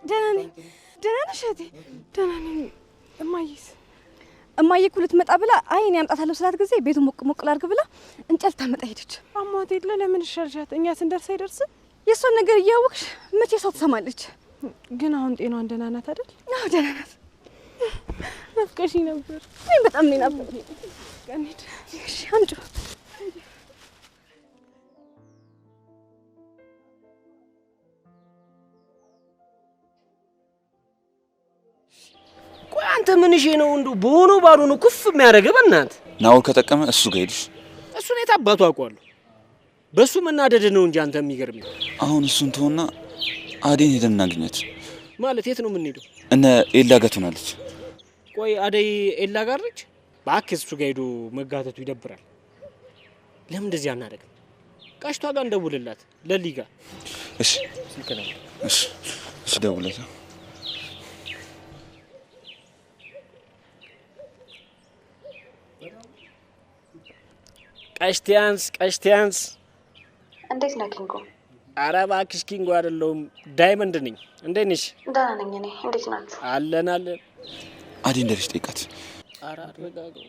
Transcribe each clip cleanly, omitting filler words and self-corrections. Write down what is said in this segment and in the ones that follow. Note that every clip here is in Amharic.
ደህና ነኝ። ደህና ነሽ እህቴ? ደህና ነኝ። እማዬ እኮ ልትመጣ ብላ አይ እኔ አምጣታለሁ ስላት ጊዜ ቤቱ ሞቅ ሞቅ ላድርግ ብላ እንጨት ታመጣ ሄደች። አሟት የለ ለምን ሸርሻት? እኛ ስንደርስ አይደርስም? የእሷን ነገር እያወቅሽ መቼ ሰው ትሰማለች? ግን አሁን ጤናዋን ደህና ናት አይደል? አዎ ደህና ናት። ናፍቀሽኝ ነበር። እኔ በጣም ነው ናፍቀሽኝ። ቀኒድ እሺ አንቺ ቆይ አንተ ምን እሺ ነው እንዱ ቦኖ ባዶ ነው ኩፍ የሚያደርገው? በእናት ናው ከጠቀመ እሱ ጋር ሄድሽ። እሱን የታባቱ አውቀዋለሁ። በሱ መናደድ ነው እንጂ አንተ የሚገርም። አሁን እሱን ተውና አዴን ሄደን እናገኛት። ማለት የት ነው የምንሄደው? እነ ኤላ ጋር ትሆናለች። ቆይ አደይ ኤላ ጋር ነች? እባክህ እሱ ጋር ሄዶ መጋተቱ ይደብራል። ለምን እንደዚህ አናደርግም? ቃሽቷ ጋር እንደውልላት ለሊጋ። እሺ እሺ እሺ ደውለታ ቀሽቲያንስ እንዴት ነህ ኪንጎ? ኧረ እባክሽ ኪንጎ አይደለሁም ዳይመንድ ነኝ። እንዴት ነሽ? ደህና ነኝ እኔ። እንዴት ናችሁ? አለን አዴ እንደልሽ ጠይቃት። ኧረ አረጋጋው።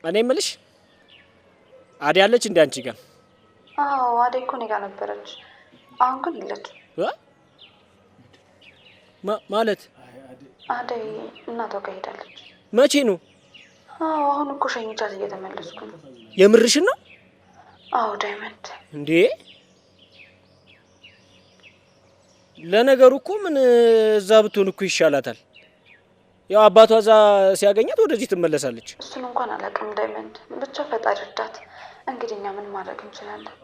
እኔ የምልሽ አዴ አለች እንዴ አንቺ ጋር? አዎ አዴ እኮ እኔ ጋር ነበረች። አሁን ግን የለችም። ማለት አዴ እናቷ ጋር ሄዳለች። መቼ ነው? አዎ አሁን እኮ ሸኝቻት እየተመለስኩ ነው። የምርሽን ነው? አዎ ዳይመንድ። እንዴ ለነገሩ እኮ ምን እዛ ብትሆን እኮ ይሻላታል። ያው አባቷ እዛ ሲያገኛት ወደዚህ ትመለሳለች። እሱን እንኳን አላውቅም ዳይመንድ። ብቻ ፈጣሪ እርዳት። እንግዲህ እኛ ምን ማድረግ እንችላለን?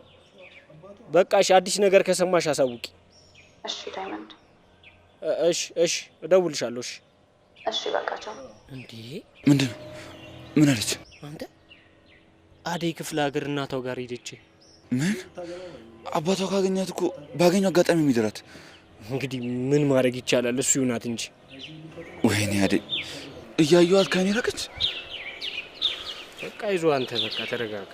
በቃ እሺ፣ አዲስ ነገር ከሰማሽ አሳውቂ። እሺ ዳይመንድ። እሺ እደውልሻለሁ። እሺ በቃ ቻው። እንዴ ምንድነው? ምን አለች? አንተ አደይ ክፍለ ሀገር እናቷ ጋር ሄደች። ምን? አባቷ ካገኛት እኮ ባገኘው አጋጣሚ የሚደራት። እንግዲህ ምን ማድረግ ይቻላል? እሱ ይሁናት እንጂ። ወይኔ አደይ እያየኋት ከኔ ራቀች። በቃ ይዞ አንተ በቃ ተረጋጋ።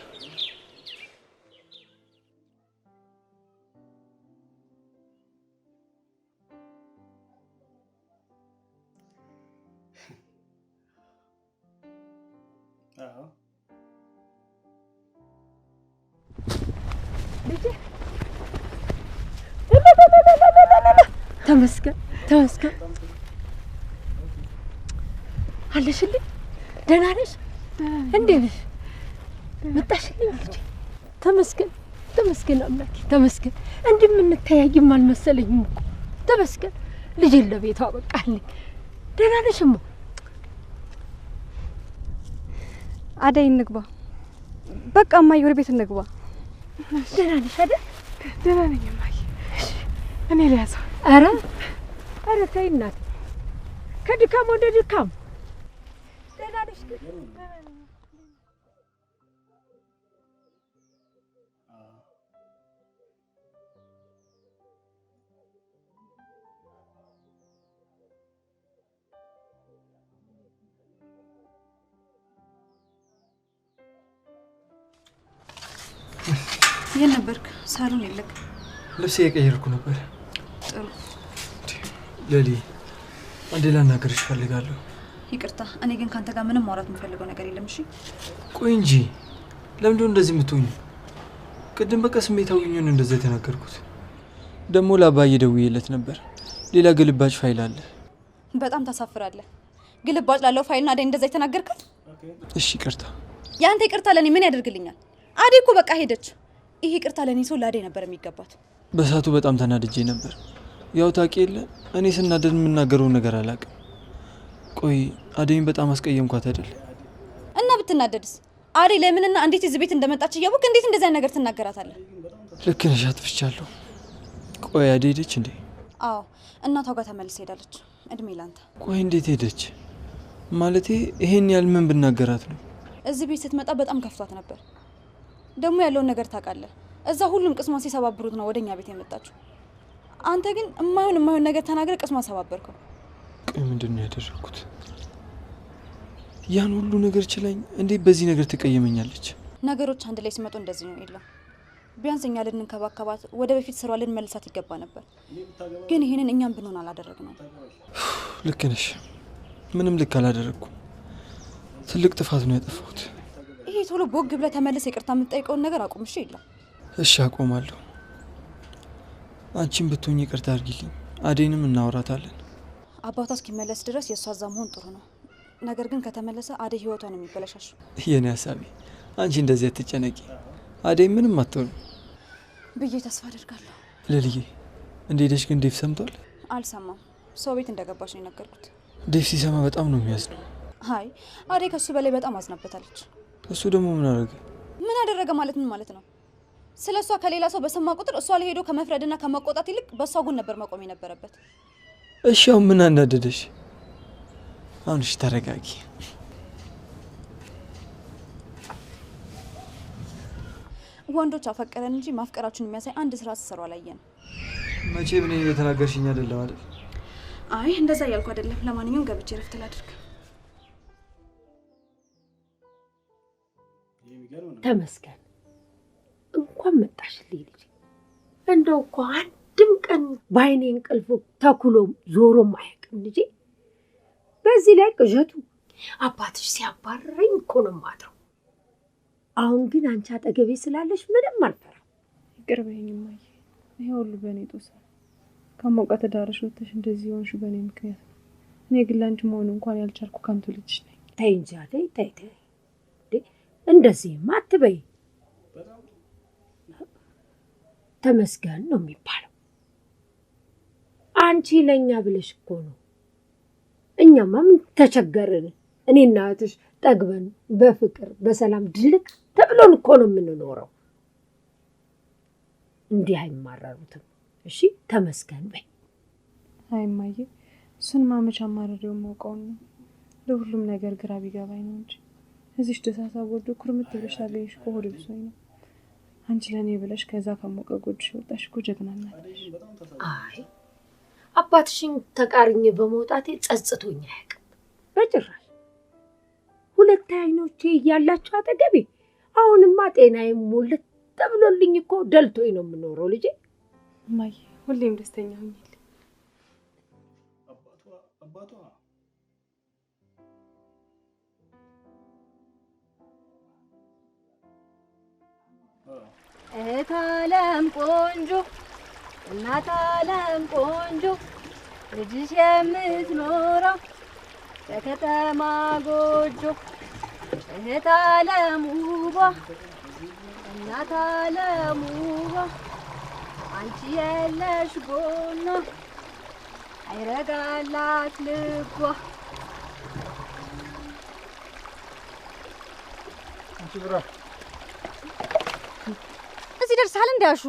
ተመስገን አለሽልኝ። ደህና ነሽ? እንዴት ነሽ? መጣሽልኝ ልጄ። ተመስገን አምላኬ ተመስገን። እንደምንተያይም አልመሰለኝም እኮ። ተመስገን ልጄን ለቤቷ አበቃልኝ። ደህና ነሽማ? አደይ እንግባ። በቃ እማዬ ወደ ቤት እንግባ። ደህና ነሽ አይደል? ደህና ነኝ እማዬ። እኔ ልያዘው። ኧረ ተይ እናቴ፣ ከድካም ወደ ድካም። ደህና ነሽ ግን? የት ነበርክ? ሳሎን የለክ? ልብስ እየቀየርኩ ነበር። ጥሩ ለሊ፣ አንዴ ላናገርሽ እፈልጋለሁ። ይቅርታ፣ እኔ ግን ካንተ ጋር ምንም ማውራት የምፈልገው ነገር የለም። እሺ ቆይ እንጂ ለምንድነው እንደዚህ የምትሆኚ? ቅድም በቃ ስሜታዊ ሆኜ እንደዛ የተናገርኩት። ደግሞ ለአባዬ ደውዬለት ነበር። ሌላ ግልባጭ ፋይል አለ። በጣም ታሳፍራለህ። ግልባጭ ላለው ፋይልና አደይ እንደዛ የተናገርካት? እሺ ይቅርታ። ያንተ ይቅርታ ለኔ ምን ያደርግልኛል? አደይ እኮ በቃ ሄደች። ይሄ ይቅርታ ለኔ ሰው ለአደይ ነበር የሚገባት። በሳቱ በጣም ተናድጄ ነበር። ያው ታውቂ የለ እኔ ስናደድ የምናገረው ነገር አላውቅም። ቆይ አደይን በጣም አስቀየምኳት አይደል? እና ብትናደድስ? አደይ ለምንና እንዴት እዚህ ቤት እንደመጣች እያወቅ እንዴት እንደዛ ነገር ትናገራታለህ? ልክ ነሽ፣ አጥፍቻለሁ። ቆይ አደይ ሄደች እንዴ? አዎ እናቷ ጋር ተመልሳ ሄዳለች። እድሜ ላንተ። ቆይ እንዴት ሄደች? ማለቴ ይሄን ያህል ምን ብናገራት ነው? እዚህ ቤት ስትመጣ በጣም ከፍቷት ነበር። ደግሞ ያለውን ነገር ታውቃለህ። እዛ ሁሉም ቅስሟን ሲሰባብሩት ነው ወደኛ ቤት የመጣችው። አንተ ግን የማይሆን ነገር ተናግረህ ቅስሟን ሰባበርከው። ቆይ ምንድነው ያደረኩት? ያን ሁሉ ነገር ችላኝ እንዴት በዚህ ነገር ትቀየመኛለች? ነገሮች አንድ ላይ ሲመጡ እንደዚህ ነው። የለም ቢያንስ እኛ ልንከባከባት ወደ በፊት ስሯ ልንመልሳት ይገባ ነበር። ግን ይሄንን እኛም ብንሆን አላደረግነው። ልክ ነሽ። ምንም ልክ አላደረግኩም። ትልቅ ጥፋት ነው ያጠፋሁት። ይሄ ቶሎ ቦግ ብለህ ተመልሰህ ይቅርታ የምትጠይቀውን ነገር አቁም። እሺ የለም። እሺ አቆማለሁ። አንቺም ብትሆኝ ይቅርታ አድርጊልኝ። አዴንም እናወራታለን። አባቷ እስኪመለስ ድረስ የእሷ እዛ መሆን ጥሩ ነው። ነገር ግን ከተመለሰ አዴ ህይወቷ ነው የሚበለሻሸው። የኔ ሀሳቤ አንቺ እንደዚህ አትጨነቂ። አዴ ምንም አትሆንም ብዬ ተስፋ አደርጋለሁ። ልልዬ እንደሄደሽ ግን ዴቭ ሰምቷል? አልሰማም። ሰው ቤት እንደገባች ነው የነገርኩት። ዴቭ ሲሰማ በጣም ነው የሚያዝነው። አይ አዴ ከሱ በላይ በጣም አዝናበታለች። እሱ ደግሞ ምን አደረገ? ምን አደረገ ማለት ምን ማለት ነው? ስለ እሷ ከሌላ ሰው በሰማ ቁጥር እሷ ላይ ሄዶ ከመፍረድና ከመቆጣት ይልቅ በእሷ ጎን ነበር መቆም የነበረበት። እሺ አሁን ምን አናደደሽ? አሁን እሺ ተረጋጊ። ወንዶች አፈቀረን እንጂ ማፍቀራችሁን የሚያሳይ አንድ ስራ ሲሰሩ አላየንም። መቼ ምን እየተናገርሽኝ አይደለም አይደል? አይ እንደዛ እያልኩ አይደለም። ለማንኛውም ገብቼ ረፍት ላድርግ። ተመስገን እንኳን መጣሽልኝ ልጅ። እንደው እኮ አንድም ቀን በዓይኔ እንቅልፍ ተኩሎ ዞሮም አያውቅም ልጄ። በዚህ ላይ ቅዠቱ አባትሽ ሲያባረረኝ እኮ ነው የማድረው። አሁን ግን አንቺ አጠገቤ ስላለሽ ምንም አልፈራም። ይቅር በይኝ እማዬ። ይሄ ሁሉ በእኔ ጦስ ነው። ከሞቀ ትዳርሽ ወጥተሽ እንደዚህ ሆንሽ በእኔ ምክንያት ነው። እኔ ግን ላንቺ መሆን እንኳን ያልቻልኩ ከንቱ ልጅሽ ነኝ። ተይ እንጂ አደይ፣ ተይ ተይ። እንደዚህማ አትበይ። ተመስገን ነው የሚባለው። አንቺ ለኛ ብለሽ እኮ ነው። እኛማ ምን ተቸገርን? እኔና እህትሽ ጠግበን በፍቅር በሰላም ድልቅ ተብሎን እኮ ነው የምንኖረው። እንዲህ አይማረሩትም። እሺ ተመስገን በይ። አይ እማዬ፣ እሱን ማመቻ ማረሪው ማውቀው ነው። ለሁሉም ነገር ግራ ቢገባኝ ነው እንጂ እዚሽ ደሳሳ ወዶ ኩርምት ብለሽ አገኝሽ እኮ ሆድ ብሶኝ ነው። አንቺ ለኔ ብለሽ ከዛ ከሞቀ ጎድሽ ወጣሽ እኮ ጀግና ናለሽ። አይ አባትሽን ተቃርኜ በመውጣቴ ጸጽቶኝ አያውቅም በጭራሽ። ሁለት አይኖቼ እያላችሁ አጠገቤ አሁንማ ጤናዬ ሙልት ተብሎልኝ እኮ ደልቶኝ ነው የምኖረው ልጄ። እማዬ ሁሌም ደስተኛ ሁኚልኝ። አባቷ እህት ዓለም ቆንጆ እናት ዓለም ቆንጆ ልጅሽ የምትኖረው በከተማ ጎጆ እህት ዓለም ውቧ እናት ዓለም ውቧ አንቺ የለሽ ጎኗ አይረጋላት ልቧ። አንቺ ብራ እዚህ ደርሰሃል እንዳያሹ?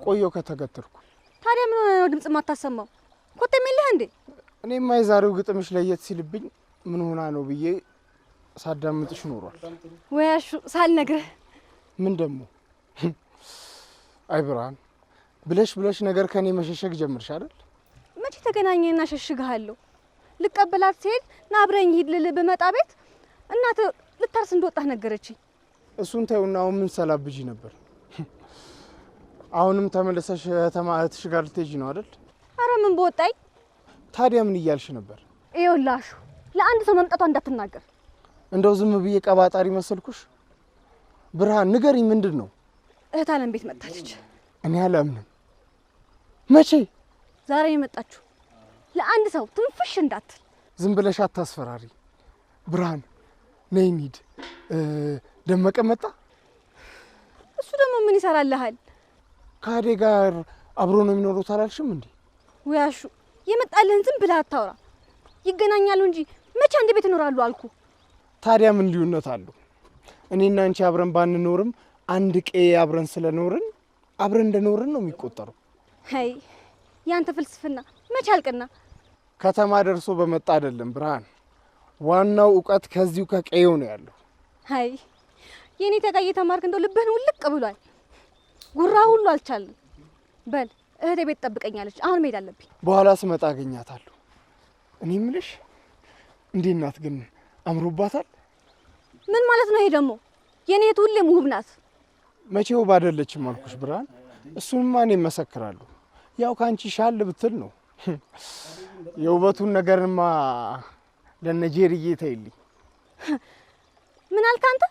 ቆየው ከተገተርኩ። ታዲያ ምን ሆነ ነው ድምጽ የማታሰማው? ኮተም የለህ እንዴ? እኔማ የዛሬው ግጥምሽ ለየት ሲልብኝ ምን ሆና ነው ብዬ ሳዳምጥሽ ኖሯል። ወያሹ ሳልነግርህ ምን ደግሞ? አይ ብርሃን ብለሽ ነገር ከኔ መሸሸግ ጀምርሽ አይደል? መቼ ተገናኘና ሸሽግሃለሁ? ልቀበላት ሲሄድ ና አብረኝ ሂድ ልልህ ብመጣ ቤት እናት ልታርስ እንደወጣህ ነገረችኝ። እሱን ተይውና አሁን ምን ሰላብጂ ነበር? አሁንም ተመለሰሽ እህትሽ ጋር ልትሄጂ ነው አይደል? አረ ምን በወጣኝ። ታዲያ ምን እያልሽ ነበር? ይኸውልህ ለአንድ ሰው መምጣቷ እንዳትናገር። እንደው ዝም ብዬ ቀባጣሪ መሰልኩሽ? ብርሃን ንገሪኝ፣ ምንድን ነው? እህት ዓለም ቤት መጣች። እኔ አላምንም። መቼ? ዛሬ የመጣችሁ። ለአንድ ሰው ትንፍሽ እንዳትል። ዝም ብለሽ አታስፈራሪ ብርሃን። ነይ እንሂድ። ደመቀ መጣ? እሱ ደግሞ ምን ይሰራልሃል? ከአዴ ጋር አብሮ ነው የሚኖሩት አላልሽም እንዴ? ወያሹ የመጣልህን ዝም ብለህ አታውራ። ይገናኛሉ እንጂ መቼ አንድ ቤት ይኖራሉ አልኩ። ታዲያ ምን ልዩነት አለው? እኔና አንቺ አብረን ባንኖርም አንድ ቀዬ አብረን ስለኖርን አብረን እንደኖርን ነው የሚቆጠረው። አይ ያንተ ፍልስፍና መቼ አልቅና። ከተማ ደርሶ በመጣ አይደለም ብርሃን፣ ዋናው እውቀት ከዚሁ ከቀዬው ነው ያለው። አይ የኔ ተቃይ ተማርክ እንደው ልብህን ውልቅ ብሏል። ጉራ ሁሉ አልቻለም። በል እህቴ ቤት ጠብቀኛለች። አሁን መሄድ አለብኝ። በኋላ ስመጣ አገኛታለሁ። እኔ የምልሽ እንዴት ናት ግን? አምሮባታል? ምን ማለት ነው ይሄ ደግሞ? የኔ እህት ሁሌም ውብ ናት። መቼው ባደለችም አልኩሽ ብርሃን። እሱንማ እኔ እመሰክራለሁ። ያው ካንቺ ሻል ብትል ነው። የውበቱን ነገርማ ለነጄሪዬ ተይልኝ። ምን አልክ አንተ?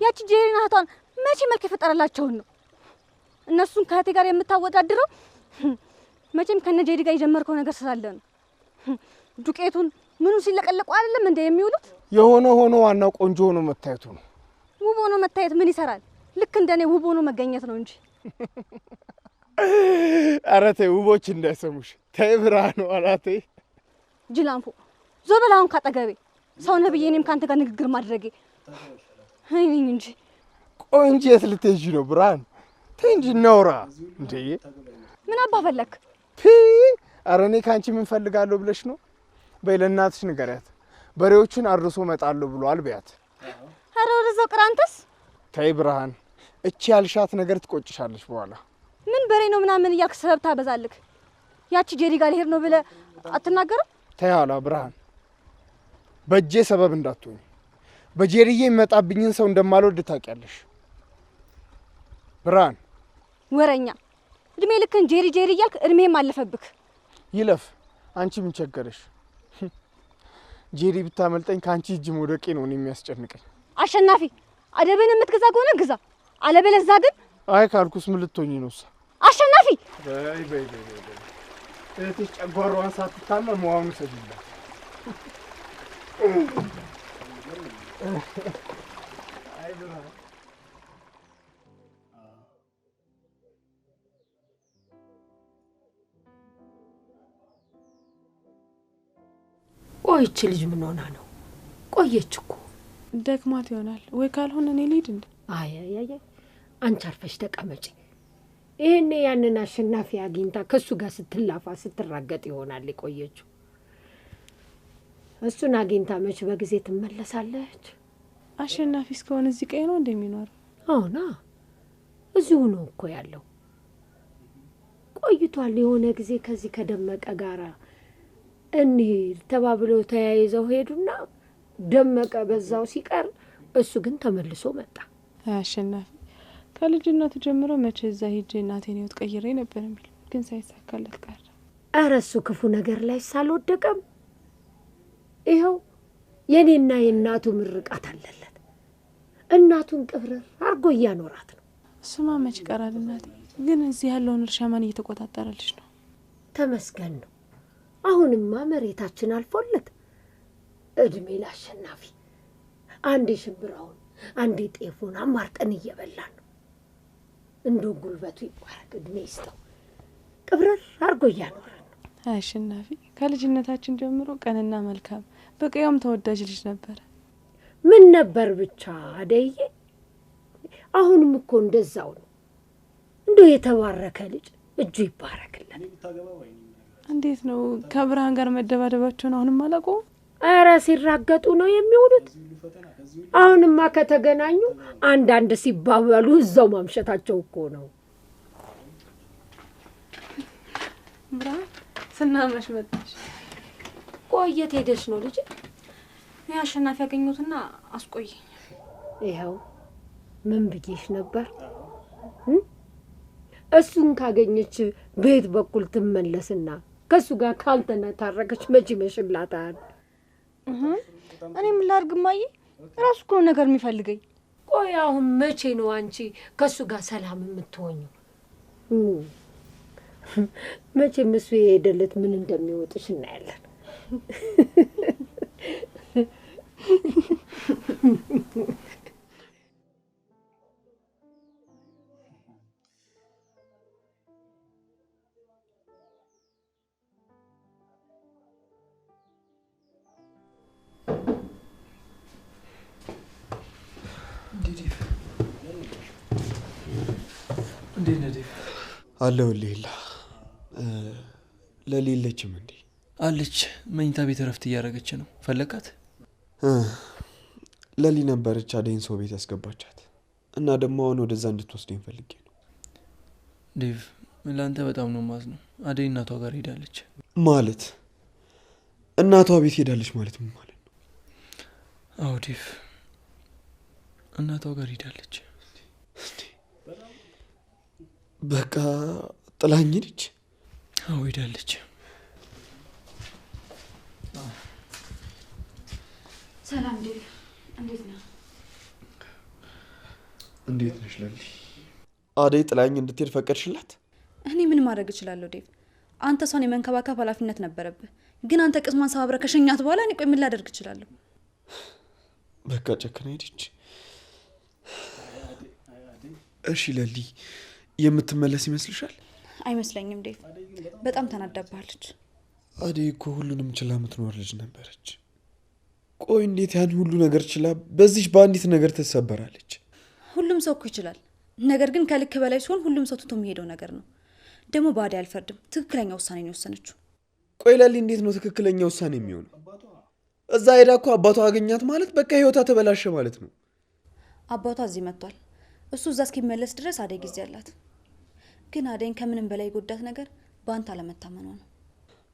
ያቺ ጄሪና እህቷን መቼ መልክ የፈጠረላቸውን ነው እነሱን ከእህቴ ጋር የምታወዳድረው? መቼም ከነጄሪ ጋር የጀመርከው ነገር ስላለ ነው። ዱቄቱን ምኑን ሲለቀለቁ አይደለም እንደ የሚውሉት። የሆነ ሆኖ ዋናው ቆንጆ ሆኖ መታየቱ ነው። ውብ ሆኖ መታየት ምን ይሰራል? ልክ እንደኔ ውብ ሆኖ መገኘት ነው እንጂ። ኧረ ተይ ውቦች እንዳይሰሙሽ። ተይ ብርሃኑ አላቴ ጅላንፎ ዞበላውን ካጠገቤ ሰው ነብዬ እኔም ካንተ ጋር ንግግር ማድረጌ አይኝ እንጂ። ቆይ እንጂ የት ልትሄጂ ነው ብርሃን? ተይ እንጂ እናውራ እንዴ። ምን አባ ፈለክ? ኧረ እኔ ካንቺ ምን ፈልጋለሁ ብለሽ ነው? በይ ለእናትሽ ንገሪያት በሬዎችን አርሶ መጣለሁ ብሏል በያት። ኧረ ወደዛው ቅር አንተስ። ተይ ብርሃን እቺ ያልሻት ነገር ትቆጭሻለሽ በኋላ። ምን በሬ ነው ምናምን እያልክ ሰበብ ታበዛልክ። ያቺ ጄሪ ጋር ልሄድ ነው ብለህ አትናገርም? ተይ ኋላ ብርሃን በእጄ ሰበብ እንዳትሆኝ። በጄሪዬ የሚመጣብኝን ሰው እንደማልወድ ታውቂያለሽ ብርሃን። ወረኛ እድሜ ልክን ጄሪ ጄሪ እያልክ እድሜም አለፈብክ። ይለፍ አንቺ ምን ቸገረሽ? ጄሪ ብታመልጠኝ ከአንቺ እጅ መውደቄ ነው የሚያስጨንቀኝ። አሸናፊ አደብን የምትገዛ ከሆነ ግዛ፣ አለበለዚያ ግን አይ ካልኩስ ምን ልትሆኚ ነው? አሸናፊ በይ በይ በይ እህትሽ ጨጓሯን ሳትታመም ውሃውን ሰጅላት። አይ ብርሃን ቆይች ልጅ ምን ሆና ነው? ቆየች እኮ። ደክማት ይሆናል ወይ ካልሆነ እኔ ልሂድ እንዴ? አይ አንቺ አርፈሽ ተቀመጪ። ይሄኔ ያንን አሸናፊ አግኝታ ከሱ ጋር ስትላፋ ስትራገጥ ይሆናል የቆየችው። እሱን አግኝታ መች በጊዜ ትመለሳለች? አሸናፊ እስከሆነ እዚህ ቀይ ነው እንደሚኖር? አዎና እዚሁ ነው እኮ ያለው። ቆይቷል። የሆነ ጊዜ ከዚህ ከደመቀ ጋራ እንሂድ ተባብለው ተያይዘው ሄዱና ደመቀ በዛው ሲቀር እሱ ግን ተመልሶ መጣ። አሸናፊ ከልጅነቱ ጀምሮ መቼ እዛ ሂጄ እናቴን ህይወት ቀይሬ ነበር የሚል ግን ሳይሳካለት ቀረ። ኧረ እሱ ክፉ ነገር ላይ ሳልወደቀም ይኸው የኔና የእናቱ ምርቃት አለለት። እናቱን ቅብረር አርጎ እያኖራት ነው። እሱማ መች ይቀራል እናቴ። ግን እዚህ ያለውን እርሻ ማን እየተቆጣጠረልሽ ነው? ተመስገን ነው። አሁንማ መሬታችን አልፎለት እድሜ ለአሸናፊ አንዴ ሽምብራውን አንዴ ጤፉን አማርጠን እየበላን ነው። እንደው ጉልበቱ ይባረክ እድሜ ይስጠው። ቅብረር አርጎ እያኖረን ነው። አሸናፊ ከልጅነታችን ጀምሮ ቀንና መልካም በቀየውም ተወዳጅ ልጅ ነበር። ምን ነበር ብቻ አደዬ። አሁንም እኮ እንደዛው ነው። እንደው የተባረከ ልጅ እጁ ይባረክልን። እንዴት ነው ከብርሃን ጋር መደባደባቸውን አሁንም አላቆም? ኧረ ሲራገጡ ነው የሚውሉት። አሁንማ ከተገናኙ አንዳንድ ሲባባሉ እዛው ማምሸታቸው እኮ ነው። ብርሃን ስናመሽ መጣሽ። ቆየት ሄደሽ ነው ልጅ? አሸናፊ ያገኙትና አስቆይ። ይኸው ምን ብዬሽ ነበር? እሱን ካገኘች ቤት በኩል ትመለስና ከሱ ጋር ካልተነታረከች መቼ ይመሽላታል? እኔ ምን ላድርግ እማዬ? ራሱ እኮ ነገር የሚፈልገኝ። ቆይ አሁን መቼ ነው አንቺ ከሱ ጋር ሰላም የምትሆኚው? መቼም እሱ የሄደለት ምን እንደሚወጥሽ እናያለን። እንዴት ነህ ዴቭ? አለሁልህ። ለሊ የለችም እንዴ? አለች፣ መኝታ ቤት እረፍት እያደረገች ነው። ፈለካት? ለሊ ነበረች አደይን ሰው ቤት ያስገባቻት እና ደግሞ አሁን ወደዛ እንድትወስደኝ ፈልጌ ነው። ዴቭ ለአንተ በጣም ነው ማዝነው። አደይ እናቷ ጋር ሄዳለች። ማለት እናቷ ቤት ሄዳለች ማለት ምን ማለት ነው? አዎ ዴቭ እናቷ ጋር ሄዳለች። በቃ ጥላኝ ሄደች። አዎ ሄዳለች። ሰላም ዴቭ፣ እንዴት ነህ? እንዴት ነሽ ለሊ? አደይ ጥላኝ እንድትሄድ ፈቀድሽላት? እኔ ምን ማድረግ እችላለሁ ዴቭ? አንተ ሰውን የመንከባከብ ኃላፊነት ነበረብህ። ግን አንተ ቅስሟን ሰባብረህ ከሸኛት በኋላ እኔ ቆይ ምን ላደርግ እችላለሁ? በቃ ጨክና ሄደች። እሺ ለሊ የምትመለስ ይመስልሻል? አይመስለኝም ዴቭ፣ በጣም ተናዳባለች። አደይ እኮ ሁሉንም ችላ የምትኖር ልጅ ነበረች። ቆይ እንዴት ያን ሁሉ ነገር ችላ በዚች በአንዲት ነገር ትሰበራለች? ሁሉም ሰው እኮ ይችላል። ነገር ግን ከልክ በላይ ሲሆን ሁሉም ሰው ትቶ የሚሄደው ነገር ነው። ደግሞ በአደይ አልፈርድም። ትክክለኛ ውሳኔ ነው የወሰነችው። ቆይ ለሊ እንዴት ነው ትክክለኛ ውሳኔ የሚሆነው? እዛ ሄዳ እኮ አባቷ አገኛት ማለት በቃ ህይወቷ ተበላሸ ማለት ነው። አባቷ እዚህ መጥቷል። እሱ እዛ እስኪመለስ ድረስ አደይ ጊዜ አላት። ግን አደይን ከምንም በላይ የጎዳት ነገር በአንተ አለመታመኗ ነው።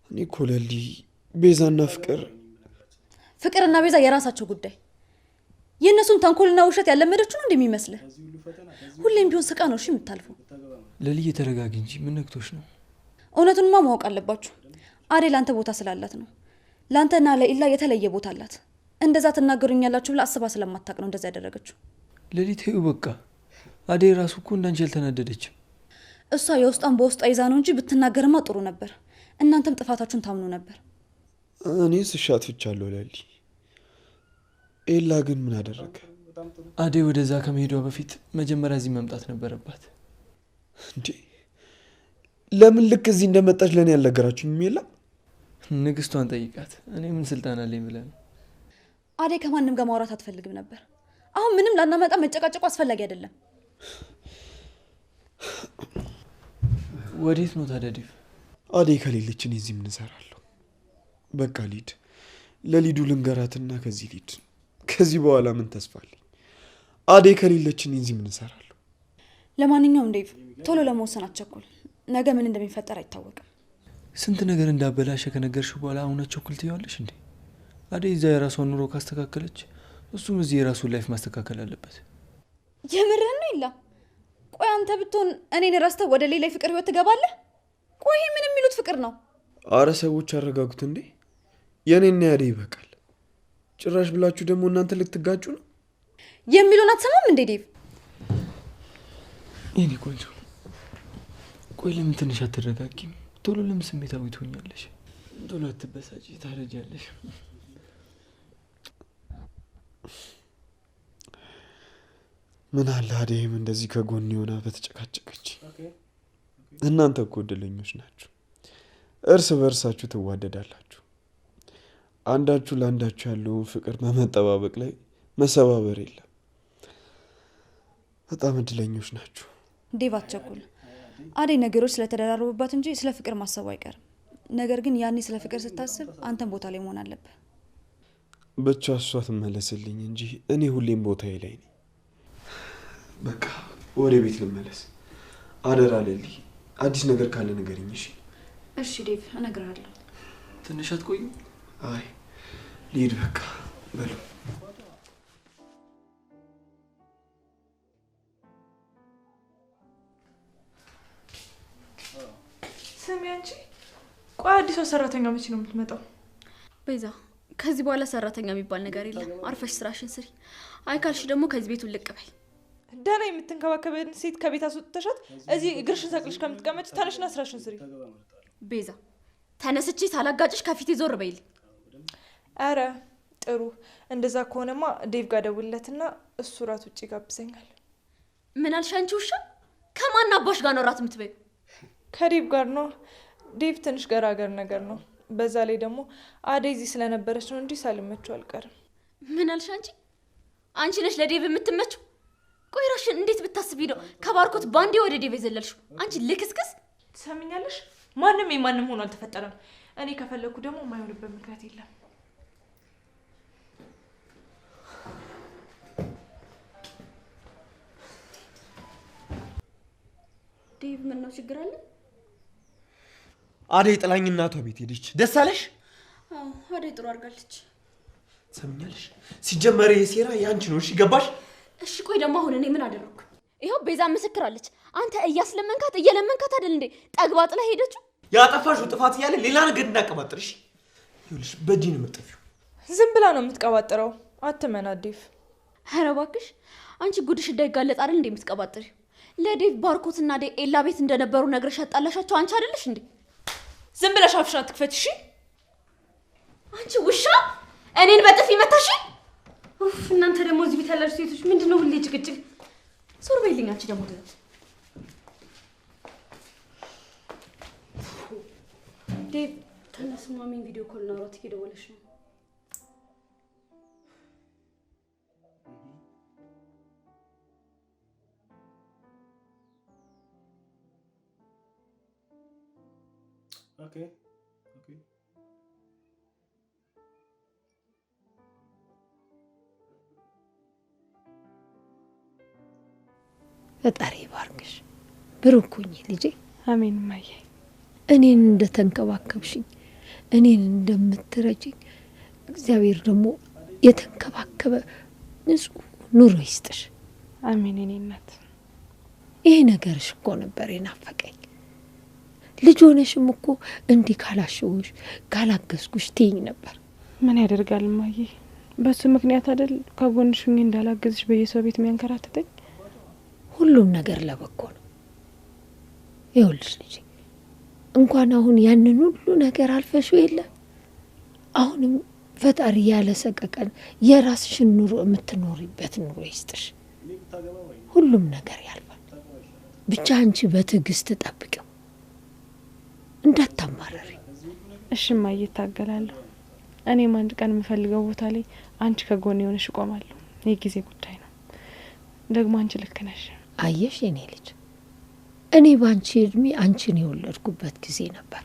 እኔ እኮ ለሊ ቤዛና ፍቅርና ቤዛ የራሳቸው ጉዳይ። የእነሱን ተንኮልና ውሸት ያለመደችው ነው እንደሚመስልህ? ሁሌም ቢሆን ስቃ ነው እሺ የምታልፈው። ለሊ ተረጋጊ እንጂ ምን ነክቶሽ ነው? እውነቱንማ ማወቅ አለባችሁ። አደይ ላንተ ቦታ ስላላት ነው። ላንተና ለኢላ የተለየ ቦታ አላት። እንደዛ ትናገሩኛላችሁ ብላ አስባ ስለማታውቅ ነው እንደዛ ያደረገችው። ለሊ ተይው በቃ። አደይ ራሱ እኮ እንዳንቺ አልተናደደችም። እሷ የውስጧን በውስጧ ይዛ ነው እንጂ ብትናገርማ ጥሩ ነበር። እናንተም ጥፋታችሁን ታምኑ ነበር። እኔ ስሻት ፍቻለሁ ለሊ። ኤላ ግን ምን አደረገ? አደይ ወደዛ ከመሄዷ በፊት መጀመሪያ እዚህ መምጣት ነበረባት። እንዴ ለምን ልክ እዚህ እንደመጣች ለኔ ያልነገራችሁኝም? ኤላ ንግስቷን ጠይቃት። እኔ ምን ስልጣን አለኝ ብለህ ነው? አደይ ከማንም ጋር ማውራት አትፈልግም ነበር። አሁን ምንም ላናመጣ መጨቃጨቁ አስፈላጊ አይደለም። ወዴት ነው ታዲያ ዴቭ? አደይ ከሌለች እኔ እዚህ ምን እሰራለሁ? በቃ ሊድ ለሊዱ ልንገራትና ከዚህ ሊድ። ከዚህ በኋላ ምን ተስፋ አለኝ? አደይ ከሌለች እኔ እዚህ ምን እሰራለሁ? ለማንኛውም ዴቭ ቶሎ ለመወሰን አትቸኩል። ነገ ምን እንደሚፈጠር አይታወቅም። ስንት ነገር እንዳበላሸ ከነገርሽ በኋላ አሁን ቸኩል ትይዋለሽ እንዴ? አደይ እዛ የራሷን ኑሮ ካስተካከለች እሱም እዚህ የራሱን ላይፍ ማስተካከል አለበት። የምርህን ነው ይላ? ቆይ አንተ ብትሆን እኔን ረስተህ ወደ ሌላ ፍቅር ህይወት ትገባለህ? ቆይ ምን የሚሉት ፍቅር ነው? አረ ሰዎች አረጋጉት እንዴ። የኔና ያደይ ይበቃል። ጭራሽ ብላችሁ ደግሞ እናንተ ልትጋጩ ነው? የሚሉን አትሰማም እንዴ ዴቭ? የኔ ቆንጆ ቆይ ለምን ትንሽ አትረጋጊም? ቶሎ ለምን ስሜታዊ ትሆኛለሽ? ቶሎ አትበሳጪ፣ ታረጃለሽ። ምን አለ አደይም እንደዚህ ከጎን ሆና በተጨቃጨቀች። እናንተ እኮ እድለኞች ናችሁ። እርስ በእርሳችሁ ትዋደዳላችሁ። አንዳችሁ ለአንዳችሁ ያለውን ፍቅር በመጠባበቅ ላይ መሰባበር የለም። በጣም እድለኞች ናችሁ። ዴቭ አትቸኩል። አደይ ነገሮች ስለተደራረቡባት እንጂ ስለ ፍቅር ማሰቡ አይቀርም። ነገር ግን ያኔ ስለ ፍቅር ስታስብ አንተን ቦታ ላይ መሆን አለብህ። ብቻ እሷ ትመለስልኝ እንጂ እኔ ሁሌም ቦታዬ ላይ ነኝ። በቃ ወደ ቤት ልመለስ። አደራ ለሊ፣ አዲስ ነገር ካለ ንገሪኝ እሺ? እሺ ዴቭ እነግርሃለሁ። ትንሽ አትቆይም? አይ ልሂድ በቃ በሉ። ስሚ አንቺ፣ ቆይ አዲሷ ሰራተኛ መቼ ነው የምትመጣው? ቤዛ ከዚህ በኋላ ሰራተኛ የሚባል ነገር የለም። አርፈሽ ስራሽን ስሪ። አይ ካልሽ ደግሞ ከዚህ ቤቱ ልቅ በይ። ደህና የምትንከባከበን ሴት ከቤት አስወጥተሻት እዚህ እግርሽን ሰቅልሽ ከምትቀመጭ ተነሽና ስራሽን ስሪ። ቤዛ ተነስቼ ሳላጋጭሽ ከፊቴ ዞር በይልኝ። አረ ጥሩ፣ እንደዛ ከሆነማ ዴቭ ጋር ደውልለትና እሱ ራት ውጭ ጋብዘኛል። ምን አልሽ አንቺ ውሻ? ከማን አባሽ ጋር ነው ራት የምትበይው? ከዴቭ ጋር ነው። ዴቭ ትንሽ ገራገር ነገር ነው። በዛ ላይ ደግሞ አደይ እዚህ ስለነበረች ነው እንጂ ሳልመቸው አልቀርም። ምን አልሽ አንቺ? አንቺ ነሽ ለዴቭ የምትመቸው? ቆይ ራስሽን እንዴት ብታስቢ ነው ከባርኮት ባንዴ ወደ ዴቭ የዘለልሽው? አንቺ ልክስክስ። ትሰሚኛለሽ? ማንም የማንም ሆኖ አልተፈጠረም። እኔ ከፈለኩ ደግሞ የማይሆንበት ምክንያት የለም። ዴቭ ምን ነው ችግር አለ? አደይ ጥላኝ እናቷ ቤት ሄደች። ደስ አለሽ? አዎ አደይ ጥሩ አድርጋለች። ትሰሚኛለሽ? ሲጀመር የሴራ ያንቺ ነው። እሺ ገባሽ? እሺ ቆይ ደግሞ አሁን እኔ ምን አደረኩ? ይኸው ቤዛ ምስክራለች። አንተ እያስለመንካት እየለመንካት አይደል እንዴ ጠግባ ጥላ ሄደችው? ያጠፋሽው ጥፋት እያለ ሌላ ነገር እንዳቀባጥርሽ ይኸውልሽ፣ በእጅ ነው የምትጠፊው። ዝም ብላ ነው የምትቀባጥረው። አትመናዴፍ። ኧረ እባክሽ አንቺ ጉድሽ እንዳይጋለጥ አይደል እንዴ የምትቀባጥሪው? ለዴቭ ባርኮትና ኤላ ቤት እንደነበሩ ነግረሽ ያጣላሻቸው አንቺ አይደለሽ እንዴ? ዝም ብለሽ አፍሽን አትክፈት እሺ? አንቺ ውሻ እኔን በጥፊ መታሽ። ኡፍ እናንተ ደግሞ እዚህ ቤት ያላችሁ ሴቶች ምንድነው ሁሌ ጭቅጭቅ? ዞር በይልኝ አንቺ ደግሞ ድረስ ዴቭ ተነስ፣ ማሚን ቪዲዮ ኮል ነው ሮት እየደወለች ነው። ኦኬ ፈጣሪ ባርክሽ፣ ብሩክ ሁኚ ልጄ። አሜን እማዬ። እኔን እንደተንከባከብሽኝ እኔን እንደምትረጂኝ እግዚአብሔር ደግሞ የተንከባከበ ንጹህ ኑሮ ይስጥሽ። አሜን የኔ እናት። ይሄ ነገርሽ እኮ ነበር የናፈቀኝ። ልጅ ሆነሽም እኮ እንዲህ ካላሸውሽ ካላገዝኩሽ ትይኝ ነበር። ምን ያደርጋል እማዬ፣ በሱ ምክንያት አይደል ከጎንሽ ሁኜ እንዳላገዝሽ በየሰው ቤት የሚያንከራትተኝ። ሁሉም ነገር ለበጎ ነው። ይኸውልሽ ልጄ እንኳን አሁን ያንን ሁሉ ነገር አልፈሽው የለ አሁንም ፈጣሪ ያለ ሰቀቀን የራስሽን ኑሮ የምትኖሪበት ኑሮ ይስጥሽ። ሁሉም ነገር ያልፋል። ብቻ አንቺ በትዕግስት ጠብቂው፣ እንዳታማረሪ። እሺ እማዬ፣ እታገላለሁ። እኔም አንድ ቀን የምፈልገው ቦታ ላይ አንቺ ከጎን የሆነሽ እቆማለሁ። የጊዜ ጉዳይ ነው። ደግሞ አንቺ ልክ ነሽ። አየሽ የኔ ልጅ፣ እኔ ባንቺ እድሜ አንቺን የወለድኩበት ጊዜ ነበር።